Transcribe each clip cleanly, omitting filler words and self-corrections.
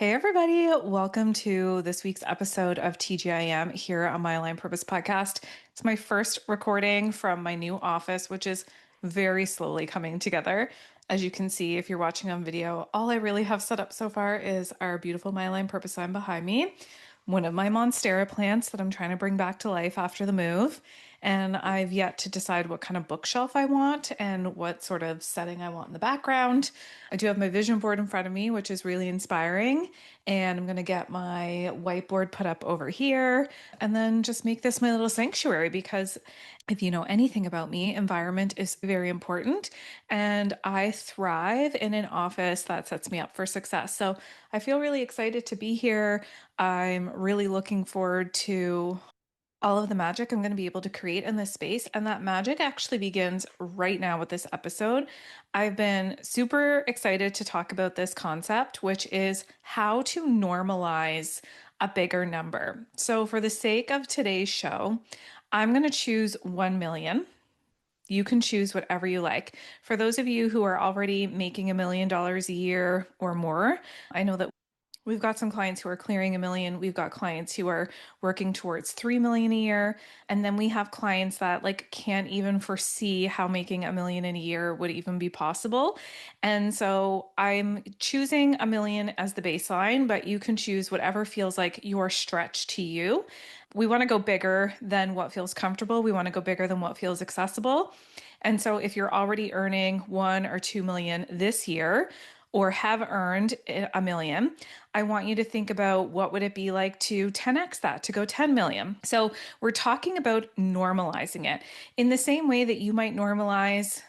Hey, everybody. Welcome to this week's episode of TGIM here on my Align Purpose podcast. It's my first recording from my new office, which is very slowly coming together. As you can see, if you're watching on video, all I really have set up so far is our beautiful My Align Purpose sign behind me, one of my Monstera plants that I'm trying to bring back to life after the move. And I've yet to decide what kind of bookshelf I want and what sort of setting I want in the background. I do have my vision board in front of me, which is really inspiring. And I'm going to get my whiteboard put up over here and then just make this my little sanctuary because if you know anything about me, environment is very important. And I thrive in an office that sets me up for success. So I feel really excited to be here. I'm really looking forward to all of the magic I'm going to be able to create in this space. And that magic actually begins right now with this episode. I've been super excited to talk about this concept, which is how to normalize a bigger number. So, for the sake of today's show, I'm going to choose 1 million. You can choose whatever you like. For those of you who are already making $1 million a year or more, I know that we've got some clients who are clearing 1 million. We've got clients who are working towards 3 million a year. And then we have clients that can't even foresee how making 1 million in a year would even be possible. And so I'm choosing 1 million as the baseline, but you can choose whatever feels like your stretch to you. We want to go bigger than what feels comfortable. We want to go bigger than what feels accessible. And so if you're already earning 1 or 2 million this year, or have earned 1 million, I want you to think about what would it be like to 10x that, to go 10 million. So we're talking about normalizing it in the same way that you might normalize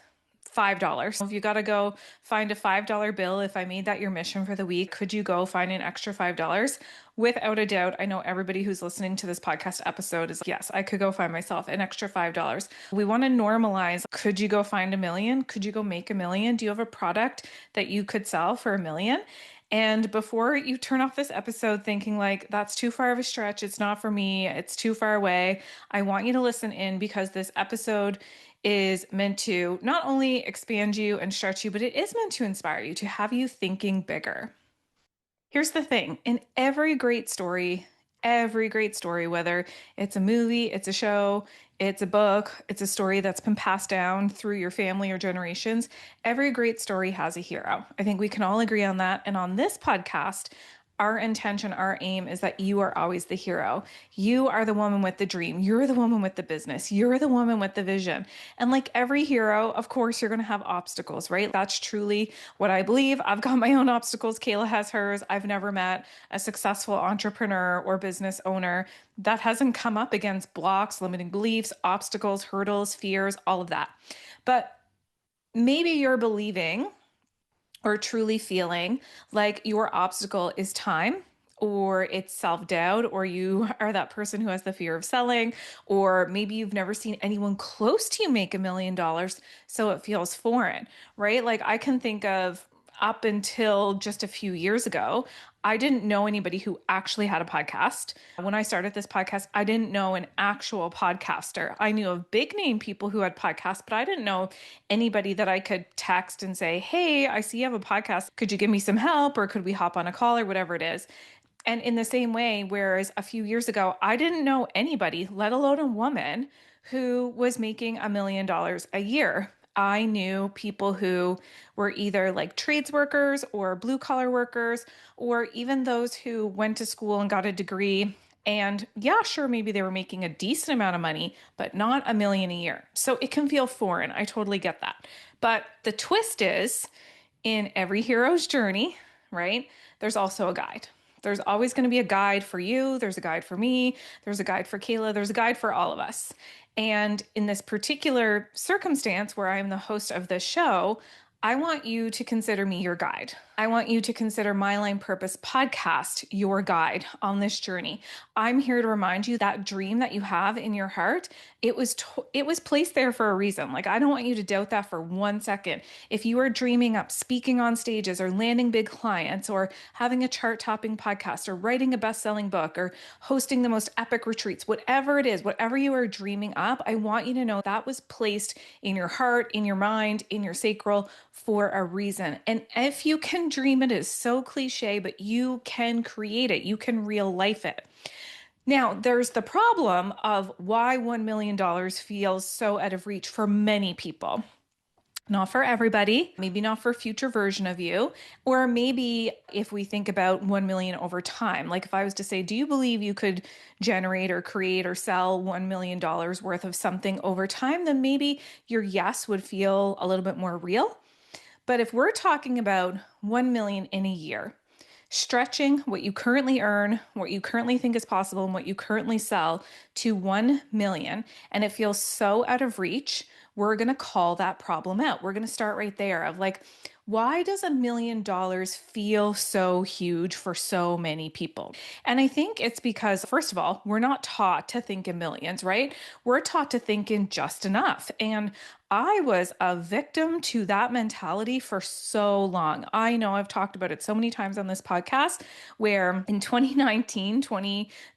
$5. If you got to go find a $5 bill, if I made that your mission for the week, could you go find an extra $5? Without a doubt, I know everybody who's listening to this podcast episode is like, yes, I could go find myself an extra $5. We want to normalize. Could you go find 1 million? Could you go make 1 million? Do you have a product that you could sell for 1 million? And before you turn off this episode thinking that's too far of a stretch, it's not for me, it's too far away, I want you to listen in because this episode is meant to not only expand you and stretch you, but it is meant to inspire you, to have you thinking bigger. Here's the thing, in every great story, whether it's a movie, it's a show, it's a book, it's a story that's been passed down through your family or generations, every great story has a hero. I think we can all agree on that. And on this podcast, our intention, our aim is that you are always the hero. You are the woman with the dream. You're the woman with the business. You're the woman with the vision. And like every hero, of course, you're going to have obstacles, right? That's truly what I believe. I've got my own obstacles. Kayla has hers. I've never met a successful entrepreneur or business owner that hasn't come up against blocks, limiting beliefs, obstacles, hurdles, fears, all of that. But maybe you're believing or truly feeling like your obstacle is time or it's self-doubt or you are that person who has the fear of selling, or maybe you've never seen anyone close to you make $1 million, so it feels foreign, right? Like I can think of up until just a few years ago, I didn't know anybody who actually had a podcast. When I started this podcast, I didn't know an actual podcaster. I knew of big name people who had podcasts, but I didn't know anybody that I could text and say, hey, I see you have a podcast. Could you give me some help? Or could we hop on a call or whatever it is? And in the same way, whereas a few years ago, I didn't know anybody, let alone a woman, who was making $1 million a year. I knew people who were either like trades workers or blue collar workers, or even those who went to school and got a degree. And yeah, sure, maybe they were making a decent amount of money, but not 1 million a year. So it can feel foreign. I totally get that. But the twist is in every hero's journey, right? There's also a guide. There's always going to be a guide for you. There's a guide for me. There's a guide for Kayla. There's a guide for all of us. And in this particular circumstance where I'm the host of this show, I want you to consider me your guide. I want you to consider My Align Purpose podcast your guide on this journey. I'm here to remind you that dream that you have in your heart, it was placed there for a reason. Like I don't want you to doubt that for 1 second. If you are dreaming up speaking on stages or landing big clients or having a chart-topping podcast or writing a best-selling book or hosting the most epic retreats, whatever it is, whatever you are dreaming up, I want you to know that was placed in your heart, in your mind, in your sacral for a reason. And if you can American dream it is. So cliche, but you can create it. You can real life it. Now, there's the problem of why $1 million feels so out of reach for many people. Not for everybody, maybe not for a future version of you, or maybe if we think about 1 million over time, like if I was to say, do you believe you could generate or create or sell $1 million worth of something over time, then maybe your yes would feel a little bit more real. But if we're talking about 1 million in a year, stretching what you currently earn, what you currently think is possible, and what you currently sell to 1 million, and it feels so out of reach, we're going to call that problem out. We're going to start right there of like, why does $1 million feel so huge for so many people? And I think it's because, first of all, we're not taught to think in millions, right? We're taught to think in just enough. And I was a victim to that mentality for so long. I know I've talked about it so many times on this podcast where in 2019,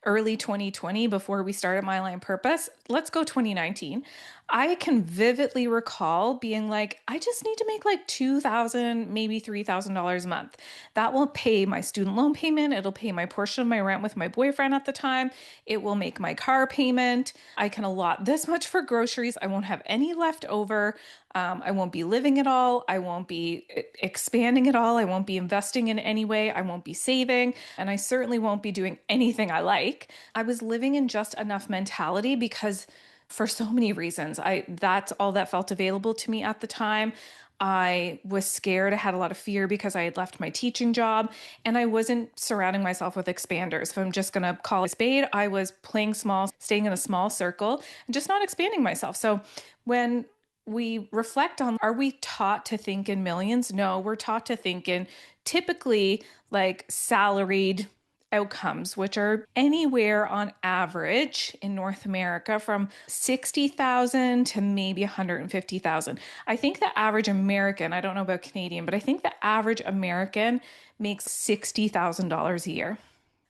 early 2020, before we started My Line Purpose, let's go 2019. I can vividly recall being like, I just need to make like $2,000, maybe $3,000 a month. That will pay my student loan payment. It'll pay my portion of my rent with my boyfriend at the time. It will make my car payment. I can allot this much for groceries. I won't have any left over. I won't be living it all. I won't be expanding it all. I won't be investing in any way. I won't be saving. And I certainly won't be doing anything I like. I was living in just enough mentality because for so many reasons. That's all that felt available to me at the time. I was scared. I had a lot of fear because I had left my teaching job and I wasn't surrounding myself with expanders. If I'm just going to call it a spade, I was playing small, staying in a small circle and just not expanding myself. So when we reflect on, are we taught to think in millions? No, we're taught to think in typically like salaried outcomes, which are anywhere on average in North America from 60,000 to maybe 150,000. I think the average American, I don't know about Canadian, but I think the average American makes $60,000 a year.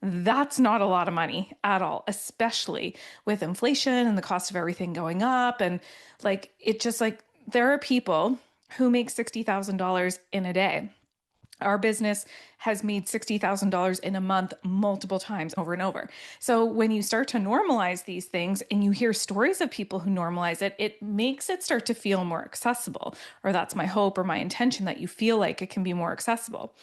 That's not a lot of money at all, especially with inflation and the cost of everything going up. And like, it just like, there are people who make $60,000 in a day. Our business has made $60,000 in a month multiple times over and over. So when you start to normalize these things and you hear stories of people who normalize it, it makes it start to feel more accessible. Or that's my hope or my intention, that you feel like it can be more accessible.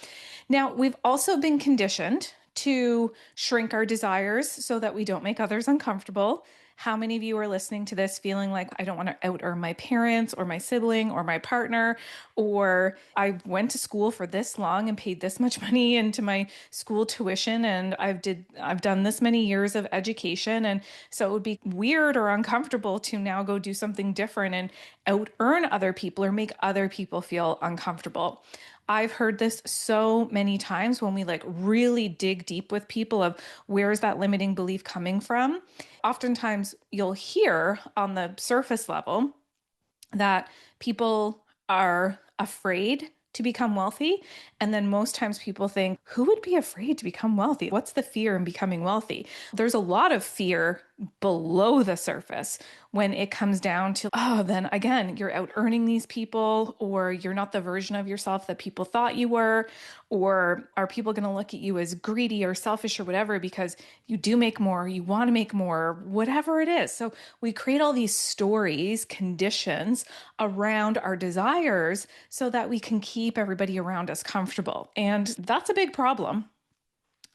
Now, we've also been conditioned to shrink our desires so that we don't make others uncomfortable. How many of you are listening to this feeling like I don't want to out earn my parents or my sibling or my partner, or I went to school for this long and paid this much money into my school tuition and I've done this many years of education, and so it would be weird or uncomfortable to now go do something different and out earn other people or make other people feel uncomfortable. I've heard this so many times when we like really dig deep with people of where is that limiting belief coming from? Oftentimes you'll hear on the surface level that people are afraid to become wealthy. And then most times people think, who would be afraid to become wealthy? What's the fear in becoming wealthy? There's a lot of fear below the surface when it comes down to, oh, then again, you're out earning these people, or you're not the version of yourself that people thought you were, or are people going to look at you as greedy or selfish or whatever because you do make more, you want to make more, whatever it is. So we create all these stories, conditions around our desires so that we can keep everybody around us comfortable. And that's a big problem.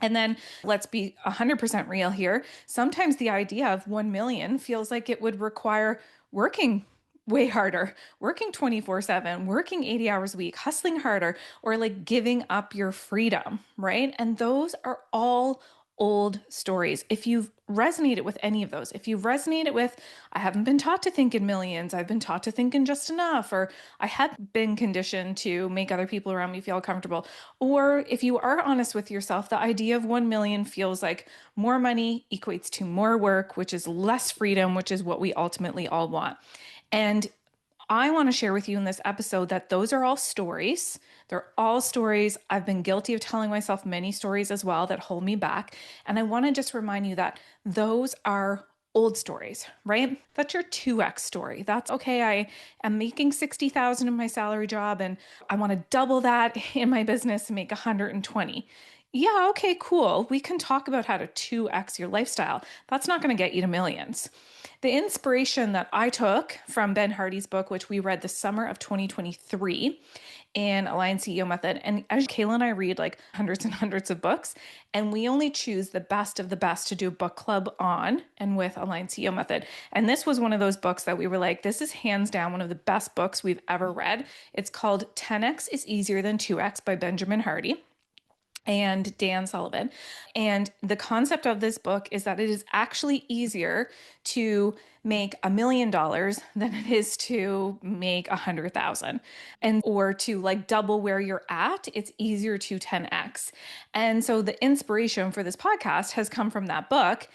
And then let's be 100% real here. Sometimes the idea of 1 million feels like it would require working way harder, working 24/7, working 80 hours a week, hustling harder, or like giving up your freedom, right? And those are all old stories. If you've resonated with any of those, if you've resonated with, I haven't been taught to think in millions, I've been taught to think in just enough, or I had been conditioned to make other people around me feel comfortable, or if you are honest with yourself, the idea of 1 million feels like more money equates to more work, which is less freedom, which is what we ultimately all want. And I want to share with you in this episode that those are all stories. They're all stories. I've been guilty of telling myself many stories as well that hold me back. And I want to just remind you that those are old stories, right? That's your 2x story. That's okay, I am making 60,000 in my salary job and I want to double that in my business and make 120. Yeah, okay, cool. We can talk about how to 2x your lifestyle. That's not going to get you to millions. The inspiration that I took from Ben Hardy's book, which we read the summer of 2023 in Alliance CEO Method. And as Kayla and I read like hundreds and hundreds of books, and we only choose the best of the best to do a book club on and with Alliance CEO Method. And this was one of those books that we were like, this is hands down one of the best books we've ever read. It's called 10X is Easier Than 2X by Benjamin Hardy and Dan Sullivan. And the concept of this book is that it is actually easier to make $1 million than it is to make 100,000. And or to like double where you're at, it's easier to 10x. And so the inspiration for this podcast has come from that book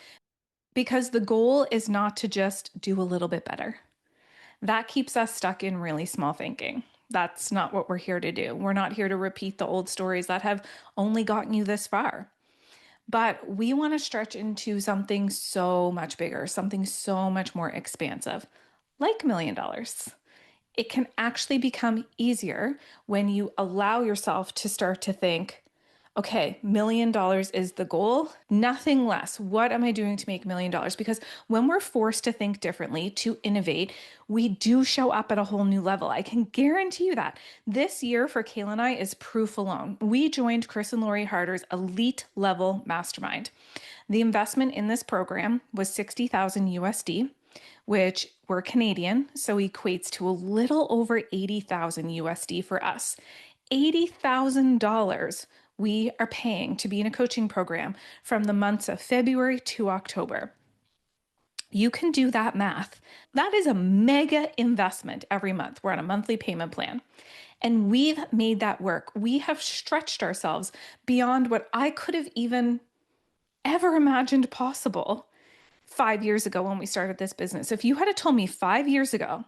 because the goal is not to just do a little bit better. That keeps us stuck in really small thinking. That's not what we're here to do. We're not here to repeat the old stories that have only gotten you this far. But we want to stretch into something so much bigger, something so much more expansive, like $1 million. It can actually become easier when you allow yourself to start to think, okay, $1 million is the goal, nothing less. What am I doing to make $1 million? Because when we're forced to think differently, to innovate, we do show up at a whole new level. I can guarantee you that. This year for Kayla and I is proof alone. We joined Chris and Lori Harder's elite level mastermind. The investment in this program was 60,000 USD, which were Canadian, so equates to a little over 80,000 USD for us. $80,000 we are paying to be in a coaching program from the months of February to October. You can do that math. That is a mega investment every month. We're on a monthly payment plan. And we've made that work. We have stretched ourselves beyond what I could have even ever imagined possible 5 years ago when we started this business. If you had told me 5 years ago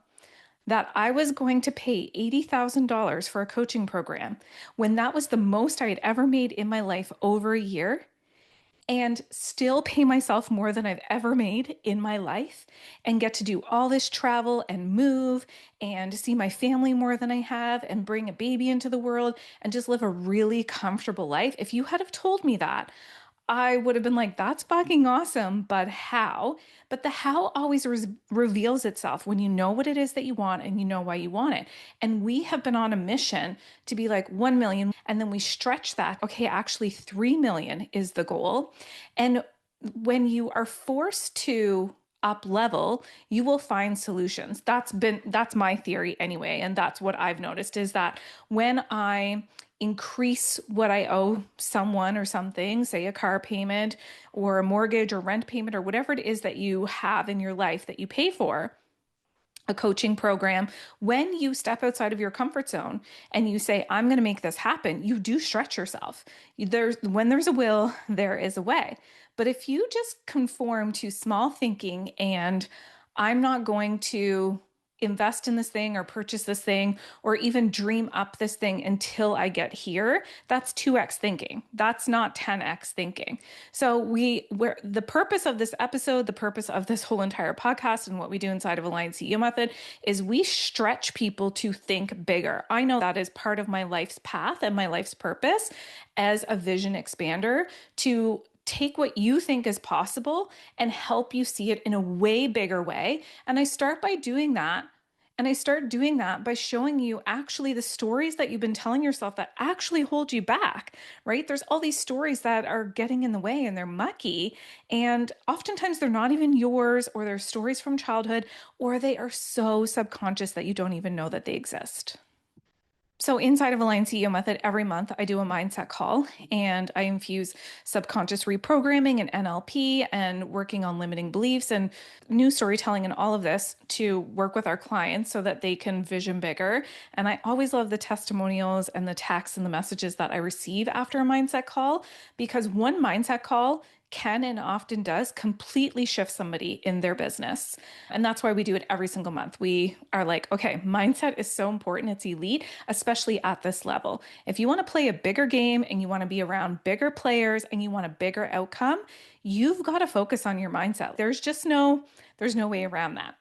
that I was going to pay $80,000 for a coaching program when that was the most I had ever made in my life over a year, and still pay myself more than I've ever made in my life and get to do all this travel and move and see my family more than I have and bring a baby into the world and just live a really comfortable life. If you had have told me that, I would have been like, that's fucking awesome, but how? But the how always reveals itself when you know what it is that you want and you know why you want it. And we have been on a mission to be like 1 million, and then we stretch that. Okay, actually 3 million is the goal. And when you are forced to up level, you will find solutions. That's my theory anyway. And that's what I've noticed is that when I increase what I owe someone or something, say a car payment or a mortgage or rent payment or whatever it is that you have in your life that you pay for, a coaching program, when you step outside of your comfort zone and you say, I'm going to make this happen, you do stretch yourself. When there's a will, there is a way. But if you just conform to small thinking and I'm not going to invest in this thing or purchase this thing or even dream up this thing until I get here, that's 2x thinking. That's not 10x thinking. So we're the purpose of this episode, the purpose of this whole entire podcast and what we do inside of Alliance CEO Method is we stretch people to think bigger. I know that is part of my life's path and my life's purpose as a vision expander to take what you think is possible and help you see it in a way bigger way. And I start by doing that. And I start doing that by showing you actually the stories that you've been telling yourself that actually hold you back, right? There's all these stories that are getting in the way and they're mucky. And oftentimes they're not even yours, or they're stories from childhood, or they are so subconscious that you don't even know that they exist. So inside of Align CEO Method, every month I do a mindset call and I infuse subconscious reprogramming and NLP and working on limiting beliefs and new storytelling and all of this to work with our clients so that they can vision bigger. And I always love the testimonials and the texts and the messages that I receive after a mindset call, because one mindset call can and often does completely shift somebody in their business. And that's why we do it every single month. We are like, okay, mindset is so important. It's elite, especially at this level. If you want to play a bigger game and you want to be around bigger players and you want a bigger outcome, you've got to focus on your mindset. There's no way around that.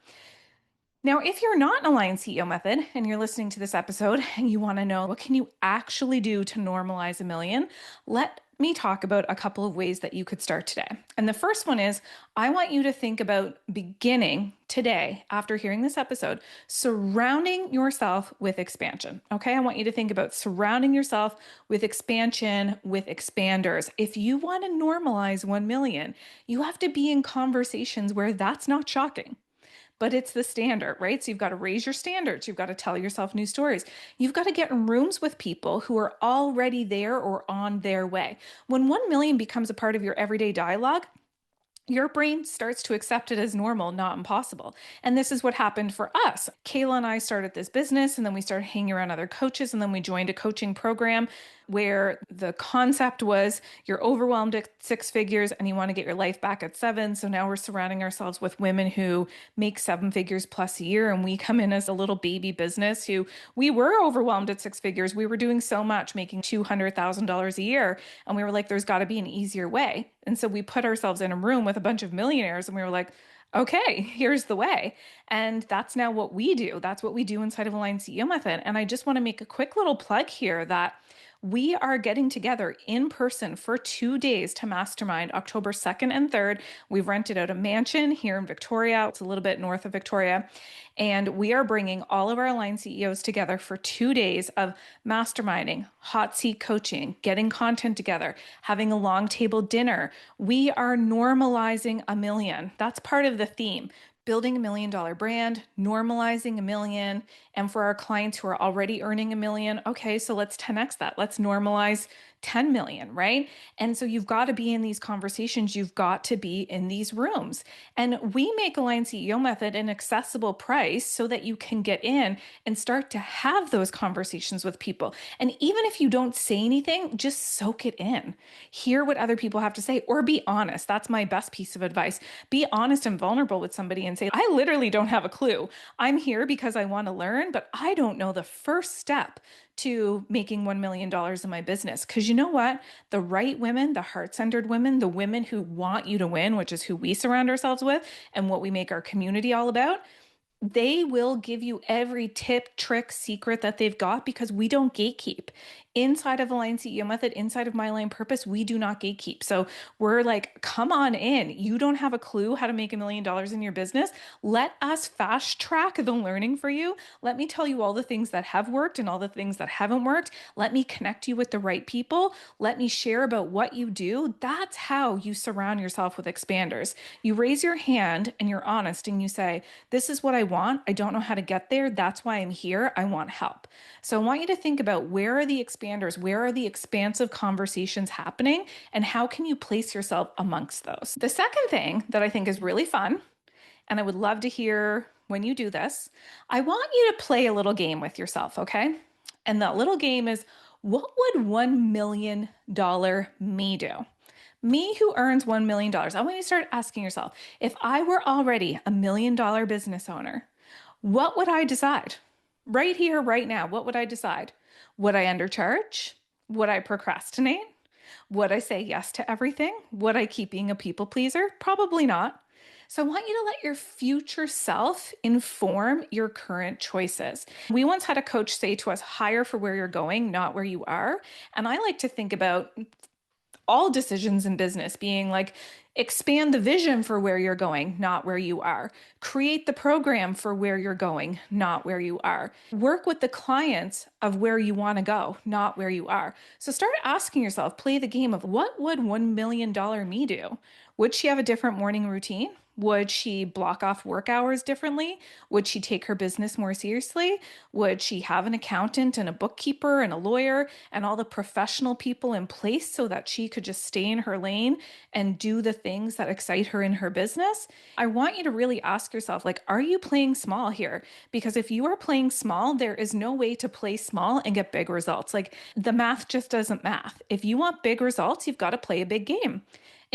Now, if you're not an Alliance CEO method and you're listening to this episode and you want to know what can you actually do to normalize a million, let me talk about a couple of ways that you could start today. And the first one is I want you to think about beginning today after hearing this episode, surrounding yourself with expansion. Okay. I want you to think about surrounding yourself with expansion, with expanders. If you want to normalize 1 million, you have to be in conversations where that's not shocking, but it's the standard, right? So you've got to raise your standards. You've got to tell yourself new stories. You've got to get in rooms with people who are already there or on their way. When 1 million becomes a part of your everyday dialogue, your brain starts to accept it as normal, not impossible. And this is what happened for us. Kayla and I started this business, and then we started hanging around other coaches, and then we joined a coaching program where the concept was you're overwhelmed at 6 figures and you want to get your life back at 7. So now we're surrounding ourselves with women who make 7 figures plus a year. And we come in as a little baby business who we were overwhelmed at 6 figures. We were doing so much, making $200,000 a year. And we were like, there's got to be an easier way. And so we put ourselves in a room with a bunch of millionaires and we were like, okay, here's the way. And that's now what we do. That's what we do inside of Align CEO Method. And I just want to make a quick little plug here that we are getting together in person for 2 days to mastermind October 2nd and 3rd. We've rented out a mansion here in Victoria. It's a little bit north of Victoria. And we are bringing all of our Align CEOs together for 2 days of masterminding, hot seat coaching, getting content together, having a long table dinner. We are normalizing a million. That's part of the theme. Building $1 million brand, normalizing a million. And for our clients who are already earning a million, okay, so let's 10x that. Let's normalize 10 million, right? And so you've got to be in these conversations. You've got to be in these rooms. And we make Align CEO Method an accessible price so that you can get in and start to have those conversations with people. And even if you don't say anything, just soak it in. Hear what other people have to say or be honest. That's my best piece of advice. Be honest and vulnerable with somebody and say, I literally don't have a clue. I'm here because I want to learn, but I don't know the first step to making $1 million in my business. Because you know what? The right women, the heart-centered women, the women who want you to win, which is who we surround ourselves with and what we make our community all about, they will give you every tip, trick, secret that they've got because we don't gatekeep. Inside of Align CEO Method, inside of My Align Purpose, we do not gatekeep. So we're like, come on in. You don't have a clue how to make $1 million in your business. Let us fast track the learning for you. Let me tell you all the things that have worked and all the things that haven't worked. Let me connect you with the right people. Let me share about what you do. That's how you surround yourself with expanders. You raise your hand and you're honest and you say, this is what I want. I don't know how to get there. That's why I'm here. I want help. So I want you to think about where are the expanders? Where are the expansive conversations happening? And how can you place yourself amongst those? The second thing that I think is really fun, and I would love to hear when you do this, I want you to play a little game with yourself, okay? And that little game is, what would $1 million me do? Me who earns $1 million. I want you to start asking yourself, if I were already a $1 million business owner, what would I decide? Right here, right now, what would I decide? Would I undercharge? Would I procrastinate? Would I say yes to everything? Would I keep being a people pleaser? Probably not. So I want you to let your future self inform your current choices. We once had a coach say to us, hire for where you're going, not where you are. And I like to think about all decisions in business being like, expand the vision for where you're going, not where you are. Create the program for where you're going, not where you are. Work with the clients of where you want to go, not where you are. So start asking yourself, play the game of what would $1 million me do? Would she have a different morning routine? Would she block off work hours differently? Would she take her business more seriously? Would she have an accountant and a bookkeeper and a lawyer and all the professional people in place so that she could just stay in her lane and do the things that excite her in her business? I want you to really ask yourself, like, are you playing small here? Because if you are playing small, there is no way to play small and get big results. Like, the math just doesn't math. If you want big results, you've got to play a big game.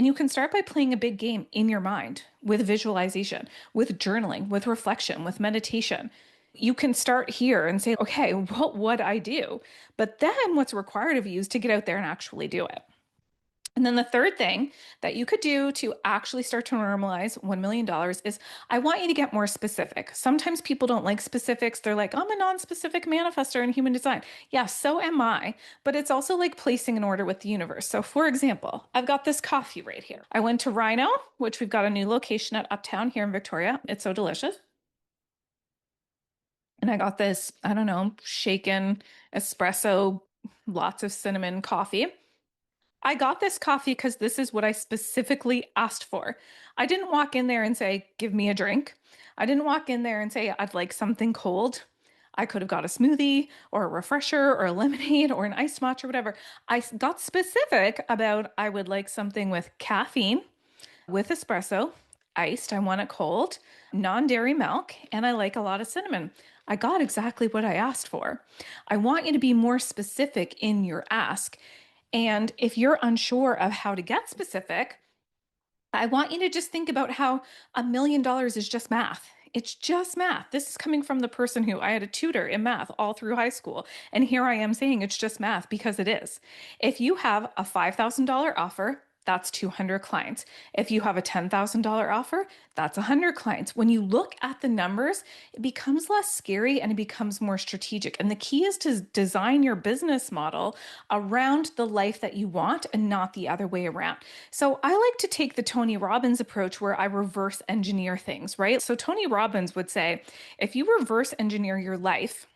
And you can start by playing a big game in your mind with visualization, with journaling, with reflection, with meditation. You can start here and say, okay, what would I do? But then what's required of you is to get out there and actually do it. And then the third thing that you could do to actually start to normalize $1 million is I want you to get more specific. Sometimes people don't like specifics. They're like, I'm a non-specific manifestor in human design. Yeah, so am I. But it's also like placing an order with the universe. So, for example, I've got this coffee right here. I went to Rhino, which we've got a new location at Uptown here in Victoria. It's so delicious. And I got this, I don't know, shaken espresso, lots of cinnamon coffee. I got this coffee because this is what I specifically asked for. I didn't walk in there and say, give me a drink. I didn't walk in there and say, I'd like something cold. I could have got a smoothie or a refresher or a lemonade or an iced matcha or whatever. I got specific about I would like something with caffeine, with espresso, iced, I want it cold, non-dairy milk, and I like a lot of cinnamon. I got exactly what I asked for. I want you to be more specific in your ask. And if you're unsure of how to get specific, I want you to just think about how $1 million is just math. It's just math. This is coming from the person who I had a tutor in math all through high school. And here I am saying it's just math because it is. If you have a $5,000 offer, that's 200 clients. If you have a $10,000 offer, that's 100 clients. When you look at the numbers, it becomes less scary and it becomes more strategic. And the key is to design your business model around the life that you want and not the other way around. So I like to take the Tony Robbins approach where I reverse engineer things, right? So Tony Robbins would say, if you reverse engineer your life,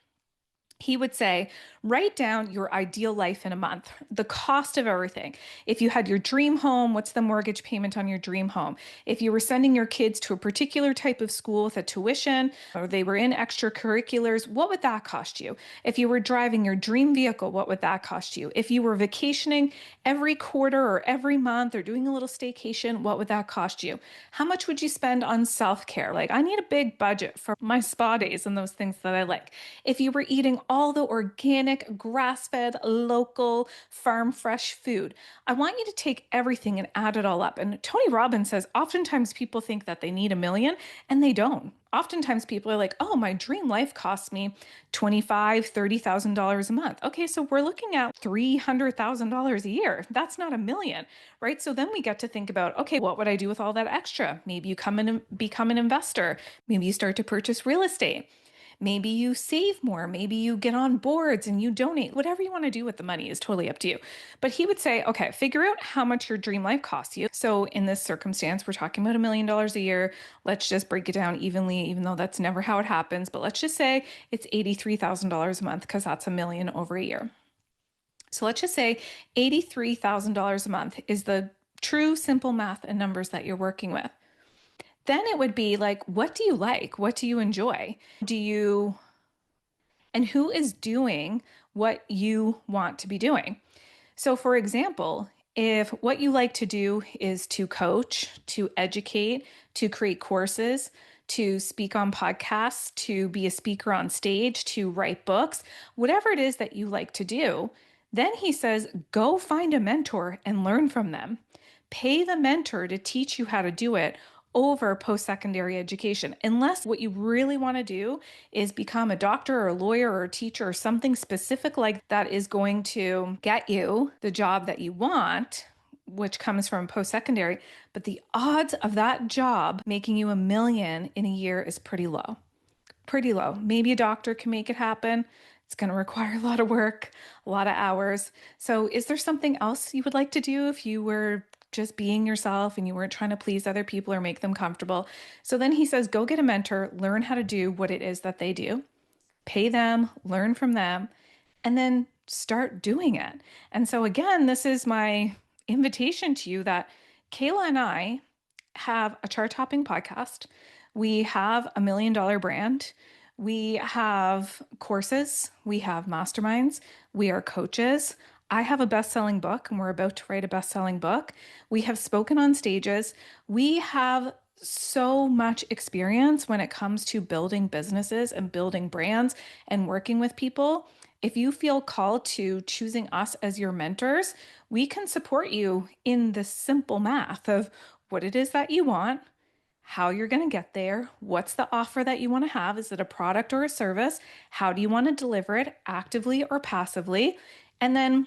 he would say, write down your ideal life in a month, the cost of everything. If you had your dream home, what's the mortgage payment on your dream home? If you were sending your kids to a particular type of school with a tuition, or they were in extracurriculars, what would that cost you? If you were driving your dream vehicle, what would that cost you? If you were vacationing every quarter or every month or doing a little staycation, what would that cost you? How much would you spend on self-care? Like, I need a big budget for my spa days and those things that I like. If you were eating all the organic, grass-fed, local, farm fresh food, I want you to take everything and add it all up. And Tony Robbins says oftentimes people think that they need $1 million and they don't. Oftentimes people are like, oh, my dream life costs me $25,000, $30,000 a month. Okay, so we're looking at $300,000 a year. That's not $1 million, right? So then we get to think about, okay, what would I do with all that extra? Maybe you come in and become an investor. Maybe you start to purchase real estate. Maybe you save more. Maybe you get on boards and you donate. Whatever you want to do with the money is totally up to you. But he would say, okay, figure out how much your dream life costs you. So in this circumstance, we're talking about $1 million a year. Let's just break it down evenly, even though that's never how it happens. But let's just say it's $83,000 a month because that's $1 million over a year. So let's just say $83,000 a month is the true simple math and numbers that you're working with. Then it would be like, what do you like? What do you enjoy? And who is doing what you want to be doing? So, for example, if what you like to do is to coach, to educate, to create courses, to speak on podcasts, to be a speaker on stage, to write books, whatever it is that you like to do, then he says, go find a mentor and learn from them. Pay the mentor to teach you how to do it over post-secondary education, unless what you really want to do is become a doctor or a lawyer or a teacher or something specific like that is going to get you the job that you want, which comes from post-secondary. But the odds of that job making you $1 million in a year is pretty low. Pretty low. Maybe a doctor can make it happen. It's going to require a lot of work, a lot of hours. So is there something else you would like to do if you were just being yourself and you weren't trying to please other people or make them comfortable? So then he says, go get a mentor, learn how to do what it is that they do, pay them, learn from them, and then start doing it. And so again, this is my invitation to you that Kayla and I have a chart topping podcast. We have $1 million brand. We have courses. We have masterminds. We are coaches. I have a best-selling book and we're about to write a best-selling book. We have spoken on stages. We have so much experience when it comes to building businesses and building brands and working with people. If you feel called to choosing us as your mentors, we can support you in the simple math of what it is that you want, how you're going to get there, what's the offer that you want to have. Is it a product or a service? How do you want to deliver it actively or passively? And then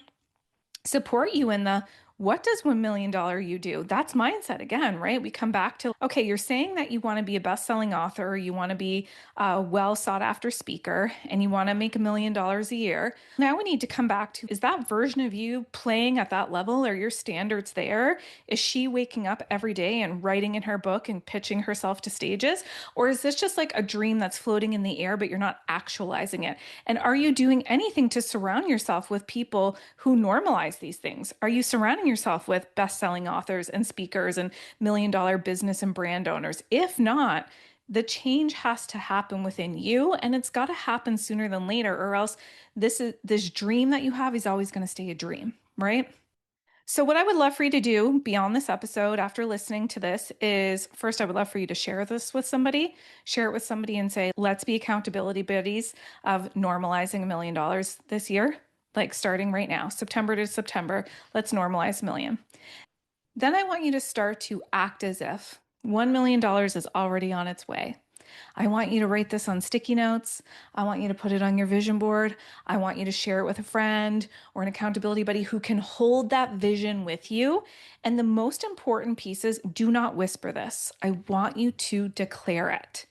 support you in the what does $1 million you do? That's mindset again, right? We come back to, okay, you're saying that you want to be a best-selling author, you want to be a well sought after speaker, and you want to make $1 million a year. Now we need to come back to, is that version of you playing at that level? Are your standards there? Is she waking up every day and writing in her book and pitching herself to stages? Or is this just like a dream that's floating in the air, but you're not actualizing it? And are you doing anything to surround yourself with people who normalize these things? Are you surrounding yourself with best-selling authors and speakers and million-dollar business and brand owners? If not, the change has to happen within you, and it's got to happen sooner than later, or else this dream that you have is always going to stay a dream, right? So, what I would love for you to do beyond this episode after listening to this is first, I would love for you to share this with somebody, share it with somebody and say, let's be accountability buddies of normalizing $1 million this year, like starting right now, September to September, let's normalize a million. Then I want you to start to act as if $1 million is already on its way. I want you to write this on sticky notes. I want you to put it on your vision board. I want you to share it with a friend or an accountability buddy who can hold that vision with you. And the most important piece is do not whisper this. I want you to declare it.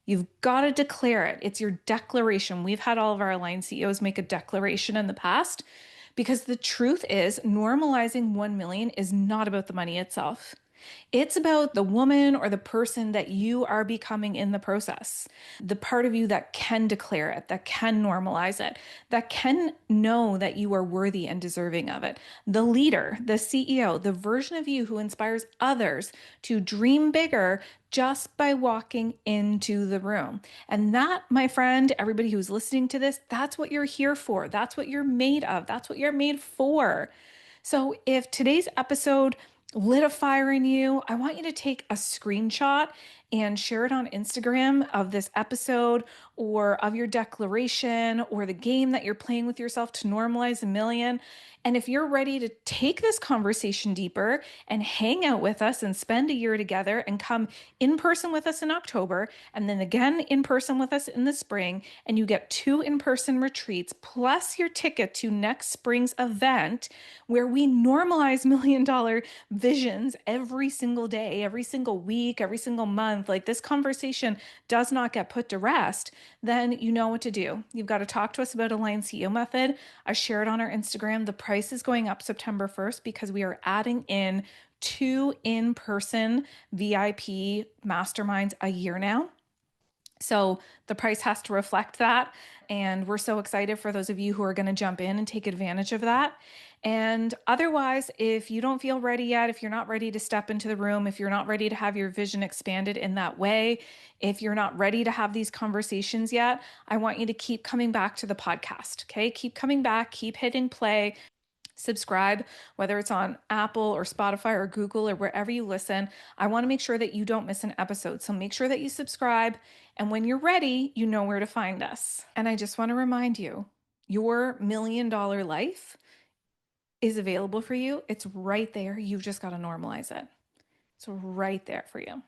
You've got to declare it. It's your declaration. We've had all of our aligned CEOs make a declaration in the past because the truth is normalizing 1 million is not about the money itself. It's about the woman or the person that you are becoming in the process, the part of you that can declare it, that can normalize it, that can know that you are worthy and deserving of it. The leader, the CEO, the version of you who inspires others to dream bigger just by walking into the room. And that, my friend, everybody who's listening to this, that's what you're here for. That's what you're made of. That's what you're made for. So if today's episode lit a fire in you, I want you to take a screenshot and share it on Instagram of this episode or of your declaration or the game that you're playing with yourself to normalize a million. And if you're ready to take this conversation deeper and hang out with us and spend a year together and come in person with us in October and then again in person with us in the spring, and you get 2 in-person retreats plus your ticket to next spring's event where we normalize $1 million visions every single day, every single week, every single month, like this conversation does not get put to rest, then you know what to do. You've got to talk to us about Aligned CEO Method. I share it on our Instagram. The price is going up September 1st because we are adding in 2 in-person VIP masterminds a year now. So the price has to reflect that. And we're so excited for those of you who are going to jump in and take advantage of that. And otherwise, if you don't feel ready yet, if you're not ready to step into the room, if you're not ready to have your vision expanded in that way, if you're not ready to have these conversations yet, I want you to keep coming back to the podcast. Okay. Keep coming back, keep hitting play. Subscribe, whether it's on Apple or Spotify or Google or wherever you listen. I want to make sure that you don't miss an episode. So make sure that you subscribe. And when you're ready, you know where to find us. And I just want to remind you, your $1 million life is available for you. It's right there. You've just got to normalize it. It's right there for you.